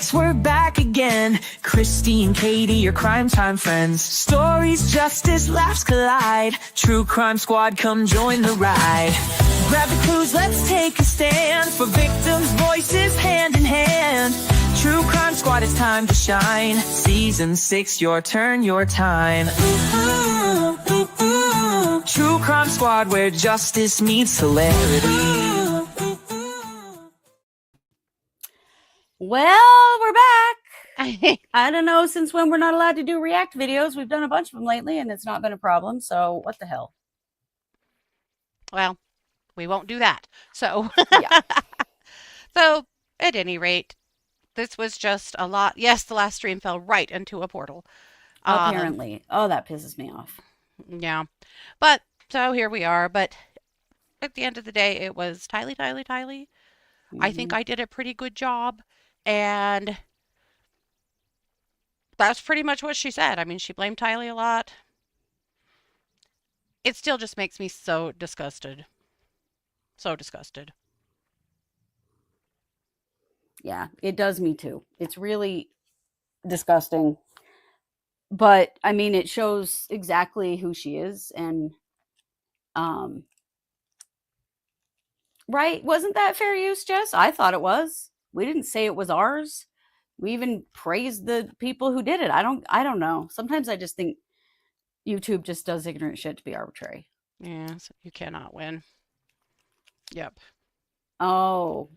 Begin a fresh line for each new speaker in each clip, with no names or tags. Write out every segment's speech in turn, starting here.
Yes, we're back again. Kristi and Katie, your crime time friends. Stories, justice, laughs collide. True Crime Squad, come join the ride. Grab the clues, let's take a stand. For victims' voices, hand in hand. True Crime Squad, it's time to shine. Season 6, your turn, your time. True Crime Squad, where justice meets hilarity.
Well, we're back. I don't know since when we're not allowed to do react videos. We've done a bunch of them lately, and it's not been a problem. So what the hell?
Well, we won't do that. So,
Yeah.
So at any rate, this was just a lot. Yes, the last stream fell right into a portal.
Apparently. Oh, that pisses me off.
Yeah. But so here we are. But at the end of the day, it was Tylee. I think I did a pretty good job. And that's pretty much what she said. I mean, she blamed Tylee a lot. It still just makes me so disgusted. So disgusted.
Yeah, it does me too. It's really disgusting. But I mean, it shows exactly who she is. And, right? Wasn't that fair use, Jess? I thought it was. We didn't say it was ours. We even praised the people who did it. I don't know. Sometimes I just think YouTube just does ignorant shit to be arbitrary.
Yeah, so you cannot win. Yep.
Oh,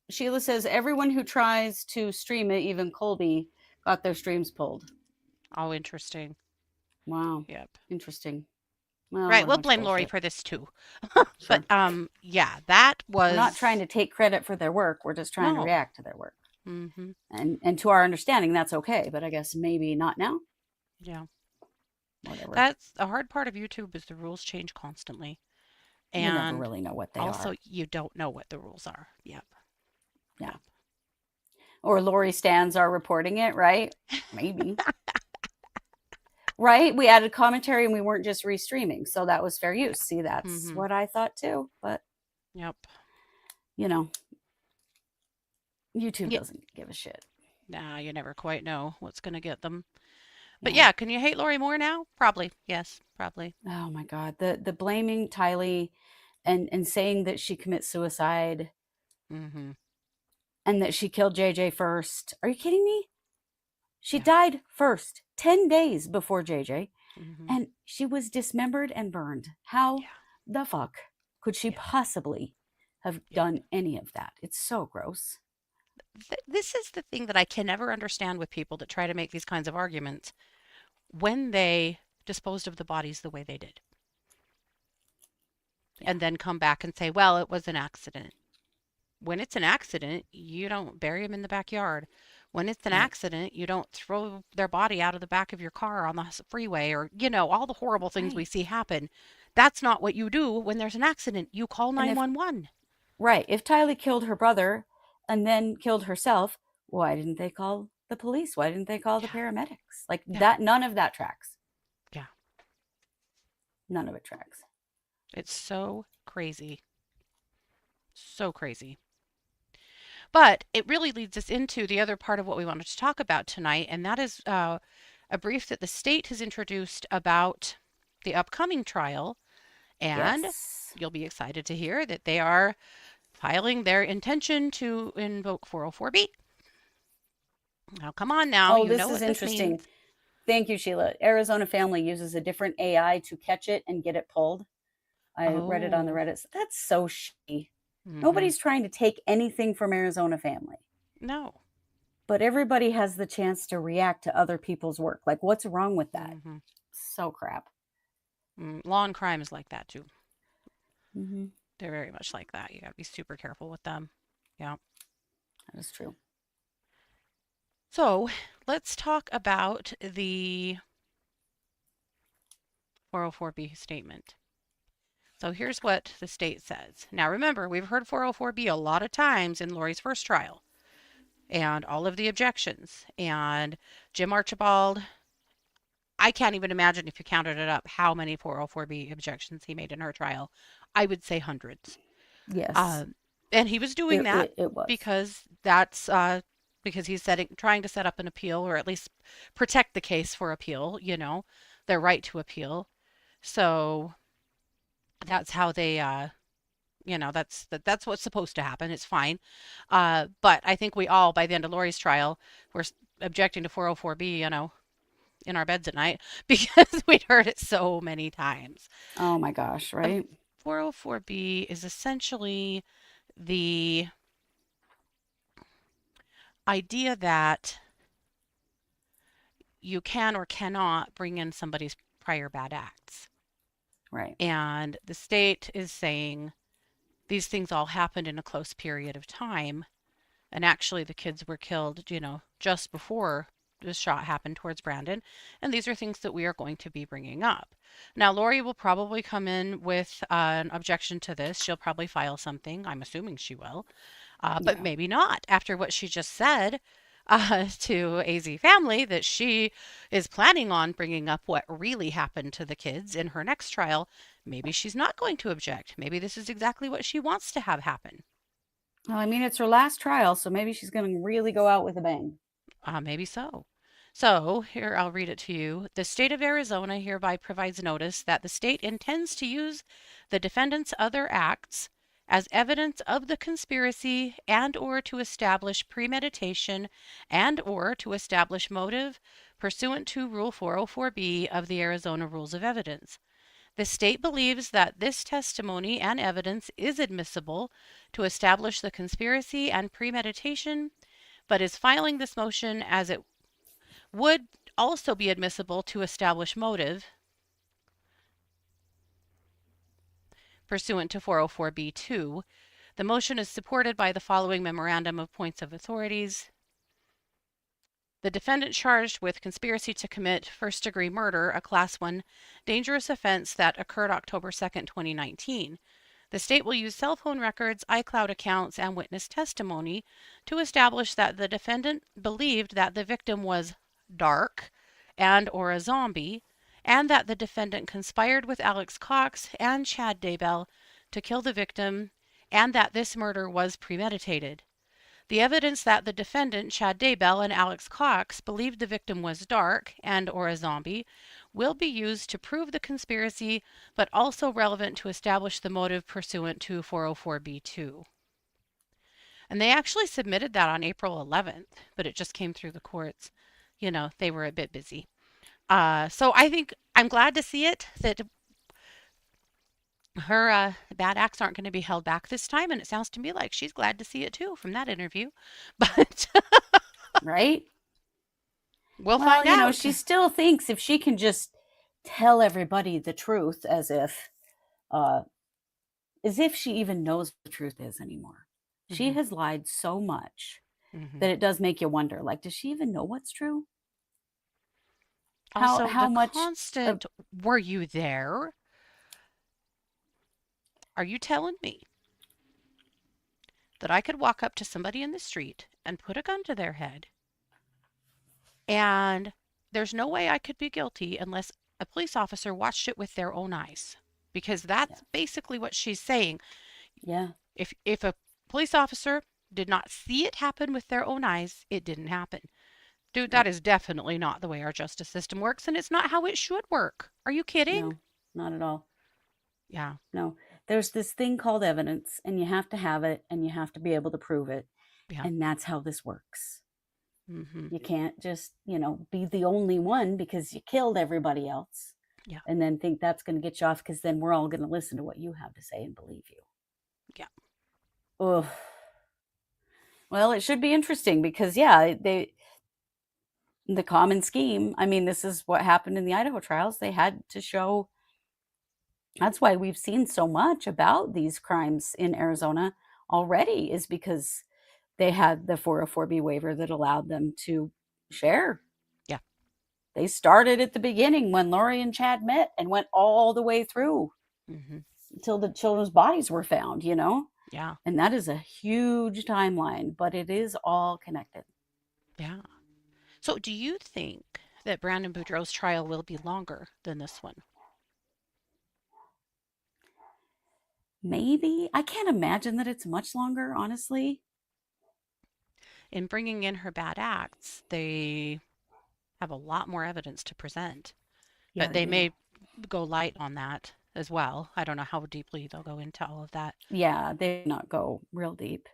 Sheila says everyone who tries to stream it, even Colby, got their streams pulled.
Oh, interesting.
Wow.
Yep.
Interesting. Well,
right, we'll blame Lori for this too.
Sure.
But yeah, that was.
We're not trying to take credit for their work. We're just trying to react to their work.
Mm-hmm.
And to our understanding, that's okay. But I guess maybe not now.
Yeah.
Whatever.
That's a hard part of YouTube is the rules change constantly. And
you never really know what they are.
Also, you don't know what the rules are. Yep.
Yeah.
Yep.
Or Lori stands are reporting it, right? Maybe. Right? We added commentary and we weren't just restreaming. So that was fair use. See, that's what I thought too. But,
yep.
You know, YouTube doesn't give a shit.
Nah, you never quite know what's going to get them. But yeah, can you hate Lori more now? Probably. Yes, probably.
Oh my God. The blaming Tylee and saying that she commits suicide and that she killed JJ first. Are you kidding me? She died first, 10 days before JJ, and she was dismembered and burned. How the fuck could she possibly have done any of that? It's so gross.
This is the thing that I can never understand with people that try to make these kinds of arguments when they disposed of the bodies the way they did. And then come back and say, well, it was an accident. When it's an accident, you don't bury them in the backyard. When it's an accident, you don't throw their body out of the back of your car on the freeway or, you know, all the horrible things we see happen. That's not what you do when there's an accident. You call 911.
Right. If Tylee killed her brother and then killed herself, why didn't they call the police? Why didn't they call the paramedics? Like that, none of that tracks.
Yeah.
None of it tracks.
It's so crazy. So crazy. But it really leads us into the other part of what we wanted to talk about tonight, and that is a brief that the state has introduced about the upcoming trial. And you'll be excited to hear that they are filing their intention to invoke 404B. Now, come on now.
Oh, this is interesting. Thank you, Sheila. Arizona Family uses a different AI to catch it and get it pulled. I read it on the Reddit. That's so shitty. Nobody's trying to take anything from Arizona Family.
No.
But everybody has the chance to react to other people's work. Like, what's wrong with that? So crap.
Law and crime is like that, too.
Mm-hmm.
They're very much like that. You got to be super careful with them. Yeah.
That is true.
So let's talk about the 404B statement. So here's what the state says. Now, remember, we've heard 404B a lot of times in Lori's first trial and all of the objections. And Jim Archibald, I can't even imagine if you counted it up how many 404B objections he made in her trial. I would say hundreds.
Yes.
And he was doing that
it was.
because that's because he's trying to set up an appeal, or at least protect the case for appeal, their right to appeal. So that's how they that's what's supposed to happen. It's fine. But I think we all, by the end of Lori's trial, were objecting to 404B, in our beds at night because we'd heard it so many times.
Oh my gosh, right?
404B is essentially the idea that you can or cannot bring in somebody's prior bad acts.
Right.
And the state is saying these things all happened in a close period of time. And actually, the kids were killed, just before the shot happened towards Brandon. And these are things that we are going to be bringing up. Now, Lori will probably come in with an objection to this. She'll probably file something. I'm assuming she will. But
Yeah.
maybe not after what she just said to AZ Family, that she is planning on bringing up what really happened to the kids in her next trial. Maybe she's not going to object. Maybe this is exactly what she wants to have happen.
Well, I mean, it's her last trial, so maybe she's going to really go out with a bang.
Maybe so. So, here I'll read it to you. The state of Arizona hereby provides notice that the state intends to use the defendant's other acts as evidence of the conspiracy and or to establish premeditation and or to establish motive pursuant to Rule 404B of the Arizona Rules of Evidence. The state believes that this testimony and evidence is admissible to establish the conspiracy and premeditation, but is filing this motion as it would also be admissible to establish motive pursuant to 404B2. The motion is supported by the following memorandum of points of authorities. The defendant charged with conspiracy to commit first-degree murder, a Class 1 dangerous offense that occurred October 2nd, 2019. The state will use cell phone records, iCloud accounts, and witness testimony to establish that the defendant believed that the victim was dark and or a zombie, and that the defendant conspired with Alex Cox and Chad Daybell to kill the victim, and that this murder was premeditated. The evidence that the defendant, Chad Daybell, and Alex Cox believed the victim was dark and or a zombie will be used to prove the conspiracy, but also relevant to establish the motive pursuant to 404B2. And they actually submitted that on April 11th, but it just came through the courts. They were a bit busy. So I think I'm glad to see it, that her bad acts aren't going to be held back this time, and it sounds to me like she's glad to see it too from that interview. But
Right?
we'll
Well,
find out.
she still thinks if she can just tell everybody the truth uh, as if she even knows what the truth is anymore. She
Mhm.
has lied so much
Mhm.
that it does make you wonder, like, does she even know what's true? How
Also,
how
the
much of
constant, were you there? Are you telling me that I could walk up to somebody in the street and put a gun to their head, and there's no way I could be guilty unless a police officer watched it with their own eyes? Because
yeah,
that's basically what she's saying.
yeah,
If a police officer did not see it happen with their own eyes, it didn't happen. Dude, that
right.
is definitely not the way our justice system works, and it's not how it should work. Are you kidding?
No, not at all.
Yeah.
No. There's this thing called evidence, and you have to have it, and you have to be able to prove it.
Yeah.
And that's how this works.
Mm-hmm.
You can't just, be the only one because you killed everybody else
Yeah.
and then think that's going to get you off, because then we're all going to listen to what you have to say and believe you.
Yeah.
Ugh. Well, it should be interesting because, yeah, the common scheme. I mean, this is what happened in the Idaho trials. They had to show. That's why we've seen so much about these crimes in Arizona already, is because they had the 404B waiver that allowed them to share.
Yeah.
They started at the beginning when Lori and Chad met and went all the way through
Mm-hmm.
until the children's bodies were found,
Yeah.
And that is a huge timeline, but it is all connected.
Yeah. So, do you think that Brandon Boudreau's trial will be longer than this one?
Maybe. I can't imagine that it's much longer, honestly.
in bringing in her bad acts, they have a lot more evidence to present.
Yeah,
But
they
they
do.
may go light on that as well. I don't know how deeply they'll go into all of that.
Yeah, they did not go real deep.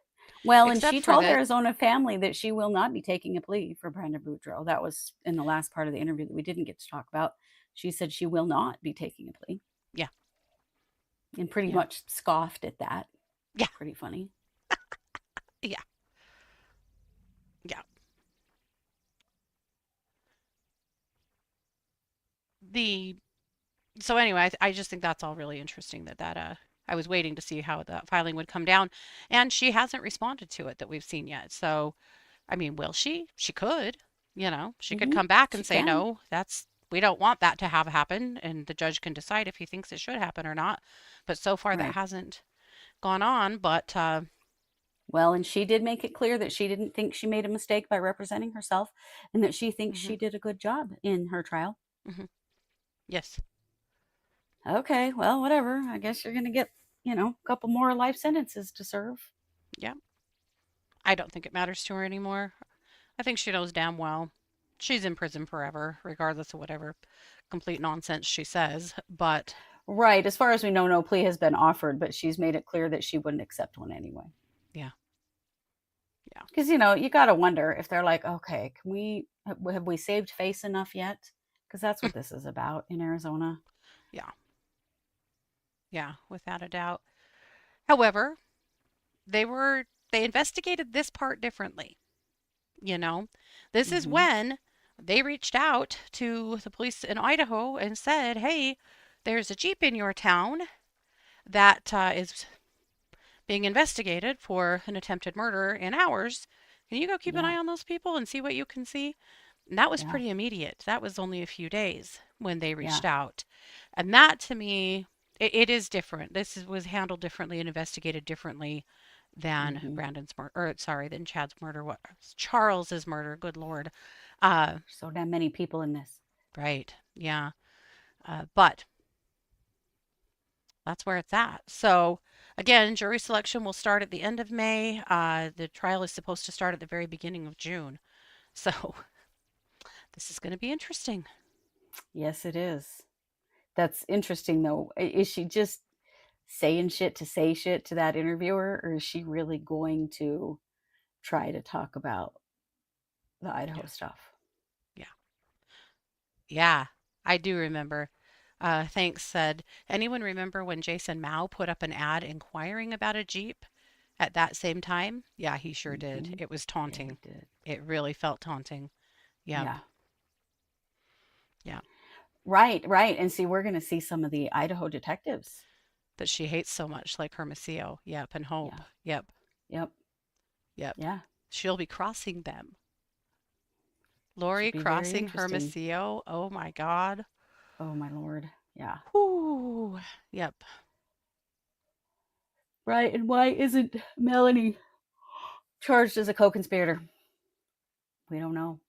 Well, and
Except
she
for
told
that,
Arizona family that she will not be taking a plea for Brandon Boudreaux. That was in the last part of the interview that we didn't get to talk about. She said she will not be taking a plea
yeah,
and pretty
yeah,
much scoffed at that.
yeah,
Pretty funny.
yeah, yeah. The so anyway, I just think that's all really interesting that I was waiting to see how that filing would come down, and she hasn't responded to it that we've seen yet. So I mean, will she? She could, she could come back
She
and say,
can.
no, we don't want that to have happen. And the judge can decide if he thinks it should happen or not. But so far, that
Right.
hasn't gone on. But
Well, and she did make it clear that she didn't think she made a mistake by representing herself and that she thinks
hmm
she did a good job in her trial.
hmm yes,
Okay, well, whatever. I guess you're going to get, a couple more life sentences to serve.
yeah, I don't think it matters to her anymore. I think she knows damn well she's in prison forever, regardless of whatever complete nonsense she says. But
Right. As far as we know, no plea has been offered, but she's made it clear that she wouldn't accept one anyway.
yeah, yeah,
Because, you got to wonder if they're like, okay, have we saved face enough yet? Because that's what this is about in Arizona.
yeah, yeah, without a doubt. However, they were they investigated this part differently. You know, this is
Hmm.
when they reached out to the police in Idaho and said, "Hey, there's a Jeep in your town that is being investigated for an attempted murder in ours. Can you go keep an
Yeah.
eye on those people and see what you can see?" And that was
Yeah.
pretty immediate. That was only a few days when they
Yeah.
reached out. And that to me, it is different. Was handled differently and investigated differently than
Hmm.
Brandon's murder, or sorry, than Chad's murder, what Charles's murder, good Lord. Uh,
So damn many people in this.
right. Yeah. But that's where it's at. So, again, jury selection will start at the end of May. The trial is supposed to start at the very beginning of June. So, this is going to be interesting.
Yes, it is. That's interesting, though. Is she just saying shit to say shit to that interviewer, or is she really going to try to talk about the Idaho
Yeah.
stuff?
Yeah. Yeah. I do remember. Thanks said, anyone remember when Jason Mao put up an ad inquiring about a Jeep at that same time? Yeah, he sure did.
Hmm.
It was
Yeah, he
taunting.
did.
It really felt taunting. Yep.
Yeah.
Yeah.
Right, right. And see, we're going to see some of the Idaho detectives.
That she hates so much, like Hermosillo. Yep. And Hope.
Yeah.
Yep.
Yep.
Yep.
Yeah.
She'll be crossing them. Lori
Should be very
crossing
interesting.
Hermosillo. Oh my God.
Oh, my Lord. Yeah.
Whoo. Yep.
Right. And why isn't Melanie charged as a co conspirator? We don't know.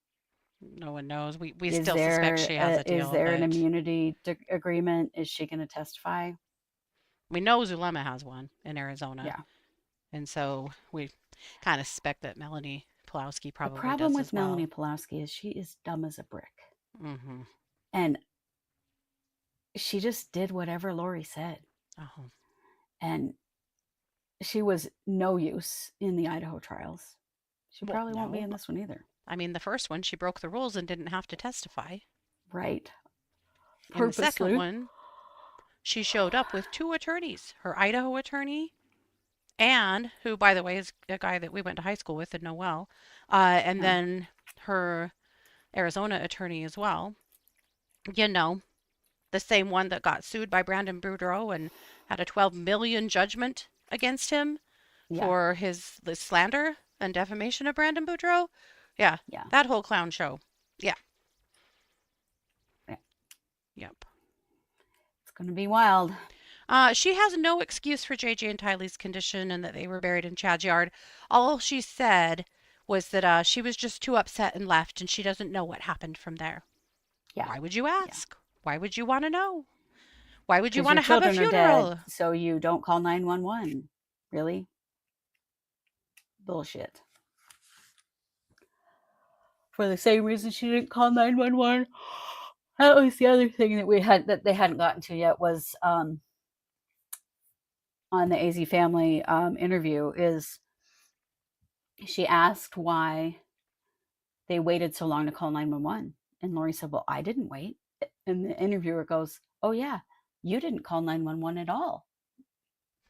No one knows. We
Is
still suspect
there
she has a
is
deal,
there an
but
immunity agreement? Is she going to testify?
we know Zulema has one in Arizona.
Yeah.
And so we kind of suspect that Melanie Pulowski
The
probably
problem
does
with
as
Melanie
well.
Pulaski is she is dumb as a brick.
Mm-hmm.
And she just did whatever Lori said.
Oh.
And she was no use in the Idaho trials. She
Well,
probably won't be
no.
in this one either.
I mean, the first one, she broke the rules and didn't have to testify.
Right.
In the second
Purposely.
one, she showed up with two attorneys, her Idaho attorney and who, by the way, is a guy that we went to high school with and know well, and
Yeah.
then her Arizona attorney as well. You know, the same one that got sued by Brandon Boudreaux and had a 12 million judgment against him
Yeah.
for the slander and defamation of Brandon Boudreaux. Yeah,
Yeah.
that whole clown show. Yeah.
Yeah.
Yep.
It's going to be wild.
She has no excuse for JJ and Tylee's condition and that they were buried in Chad's yard. All she said was that she was just too upset and left, and she doesn't know what happened from there.
Yeah.
Why would you
Yeah.
ask? Why would you want to know? Why would you
Because
want
your
to have a
children are dead,
funeral?
so you don't call 911. Really? Bullshit. for the same reason she didn't call 911. That was the other thing that they hadn't gotten to yet was on the AZ family interview is she asked why they waited so long to call 911. And Lori said, well, I didn't wait. And the interviewer goes, oh, yeah, you didn't call 911 at all.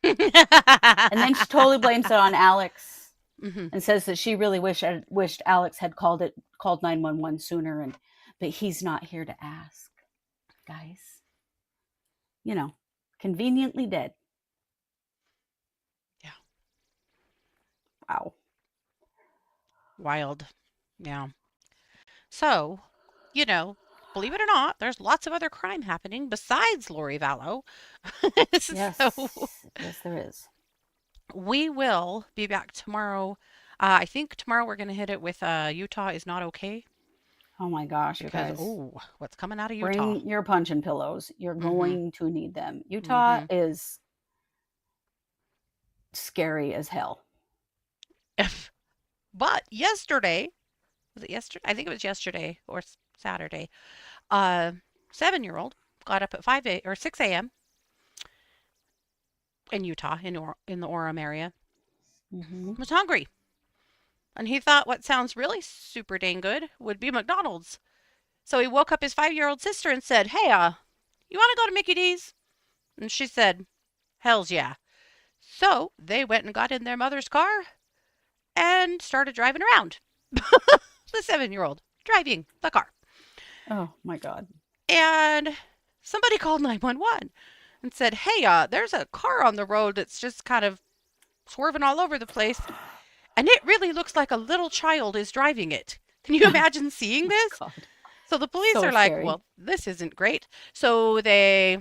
And then she totally blames it on Alex and says that she really wished Alex had called 911 sooner, but he's not here to ask. Guys, conveniently dead.
Yeah.
Wow.
Wild. Yeah. So, believe it or not, there's lots of other crime happening besides Lori Vallow.
Yes.
So
Yes, there is.
we will be back tomorrow. I think tomorrow we're going to hit it with Utah is not okay.
Oh my gosh, you
Because,
guys.
what's coming out of Utah?
Bring your punching pillows. You're going to need them. Utah is scary as hell.
But yesterday, was it yesterday? I think it was yesterday or Saturday. 7-year-old got up at 6 a.m. in Utah, in the Orem area. Was hungry. And he thought what sounds really super dang good would be McDonald's. So he woke up his 5-year-old sister and said, hey, you want to go to Mickey D's? And she said, hells yeah. So they went and got in their mother's car and started driving around. The 7-year-old driving the car.
Oh my God.
And somebody called 911 and said, hey, there's a car on the road that's just kind of swerving all over the place. And it really looks like a little child is driving it. Can you imagine seeing this?
God.
So the police
So
are like,
scary.
well, this isn't great. So they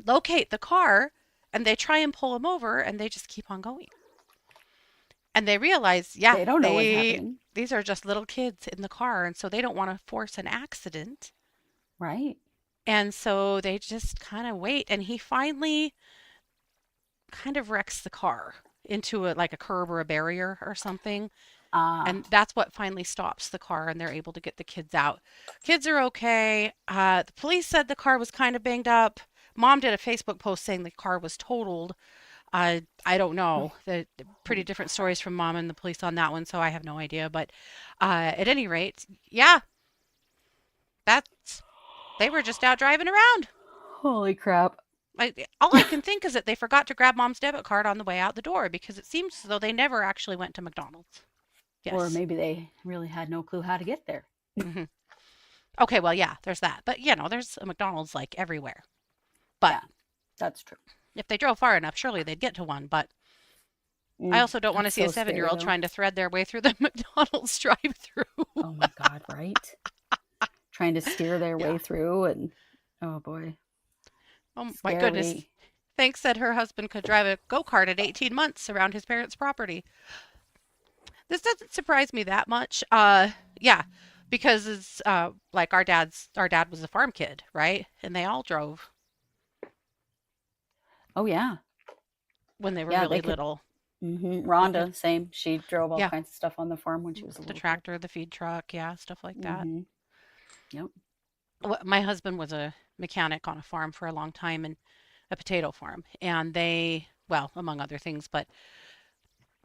locate the car and they try and pull him over and they just keep on going. And they realize,
They don't know what's happening.
These are just little kids in the car. And so they don't want to force an accident.
Right.
And so they just kind of wait. And he finally kind of wrecks the car into a curb or a barrier or something. And that's what finally stops the car and they're able to get the kids out. Kids are okay. The police said the car was kind of banged up. Mom did a Facebook post saying the car was totaled. I don't know. The pretty different stories from Mom and the police on that one, so I have no idea. But at any rate, yeah, they were just out driving around.
Holy crap.
All I can think is that they forgot to grab Mom's debit card on the way out the door because it seems as though they never actually went to McDonald's. Yes.
Or maybe they really had no clue how to get there.
Okay, well, yeah, there's that. But, there's a McDonald's everywhere. But
yeah, that's true.
If they drove far enough, surely they'd get to one. But I also don't want to see a 7-year-old trying to thread their way through the McDonald's drive-through.
Oh my God, right? Trying to steer their way through and, oh boy.
Oh my goodness. Thanks said her husband could drive a go-kart at 18 months around his parents' property. This doesn't surprise me that much. Yeah, because it's our dad was a farm kid, right? And they all drove.
Oh yeah.
When they were really little.
Rhonda, same. She drove all kinds of stuff on the farm when she was a little
The tractor, the feed truck, stuff like that.
Yep.
My husband was a mechanic on a farm for a long time, and a potato farm. And they, well, among other things, but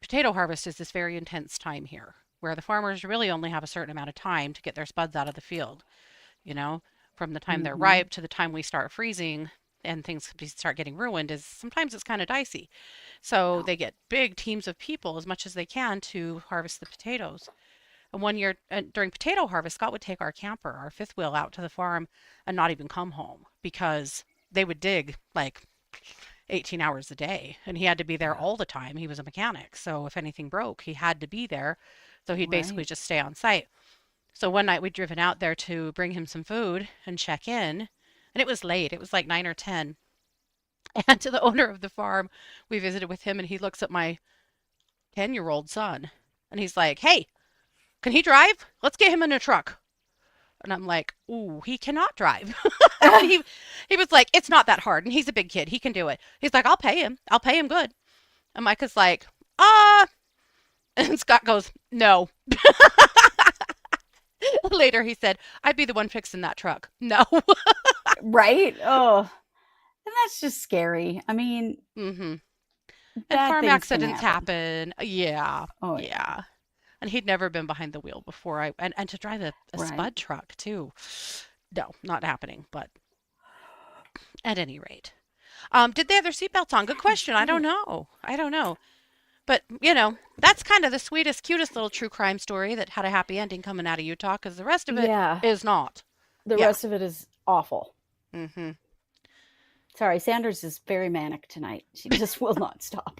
potato harvest is this very intense time here where the farmers really only have a certain amount of time to get their spuds out of the field. From the time they're ripe to the time we start freezing and things start getting ruined is sometimes it's kind of dicey. So they get big teams of people as much as they can to harvest the potatoes. And one year during potato harvest, Scott would take our camper, our fifth wheel, out to the farm and not even come home because they would dig 18 hours a day and he had to be there all the time. He was a mechanic. So if anything broke, he had to be there. So he'd basically just stay on site. So one night we'd driven out there to bring him some food and check in. And it was late. It was 9 or 10. And to the owner of the farm, we visited with him and he looks at my 10-year-old son and he's like, hey, can he drive? Let's get him in a truck. And I'm like, ooh, he cannot drive. he was like, it's not that hard. And he's a big kid. He can do it. He's like, I'll pay him. I'll pay him good. And Micah's like, And Scott goes, no. Later he said, I'd be the one fixing that truck. No.
Right? Oh, and that's just scary. I mean,
And
bad
farm
things can
accidents happen. Yeah.
Oh,
Yeah. And he'd never been behind the wheel before. And to drive a
Right.
spud truck too. No, not happening. But at any rate. Did they have their seatbelts on? Good question. I don't know. But, that's kind of the sweetest, cutest little true crime story that had a happy ending coming out of Utah, because the rest of it is not.
The rest of it is awful.
Mm-hmm.
Sorry, Sanders is very manic tonight. She just will not stop.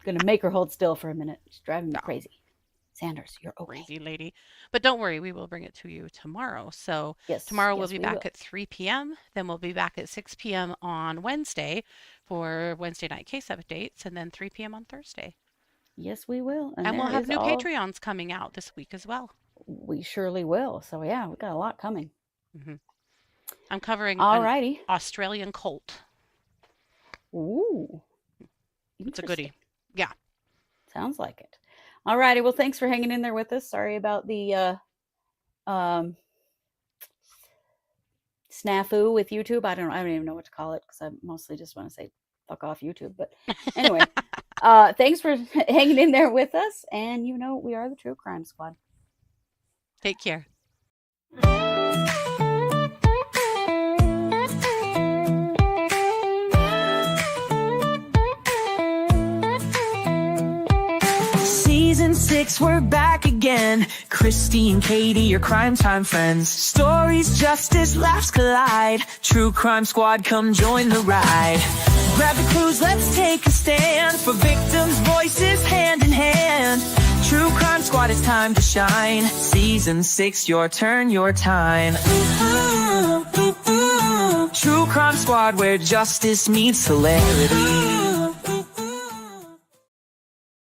Gonna make her hold still for a minute. She's driving me crazy. Sanders, you're okay.
Crazy lady. But don't worry, we will bring it to you tomorrow. So tomorrow we'll be back at 3 p.m. Then we'll be back at 6 p.m. on Wednesday for Wednesday night case updates, and then 3 p.m. on Thursday.
Yes, we will.
And we'll have new Patreons coming out this week as well.
We surely will. So yeah, we got a lot coming.
Mm-hmm. I'm covering
Alrighty.
an Australian colt.
Ooh.
It's a goodie. Yeah.
Sounds like it. Alrighty. Well, thanks for hanging in there with us. Sorry about the snafu with YouTube. I don't even know what to call it, because I mostly just want to say fuck off YouTube. But anyway, thanks for hanging in there with us. And we are the True Crime Squad.
Take care.
Season 6, we're back again. Kristi and Katie, your crime time friends. Stories, justice, laughs collide. True Crime Squad, come join the ride. Grab the clues, let's take a stand. For victims' voices, hand in hand. True Crime Squad, it's time to shine. Season 6, your turn, your time. True Crime Squad, where justice meets hilarity.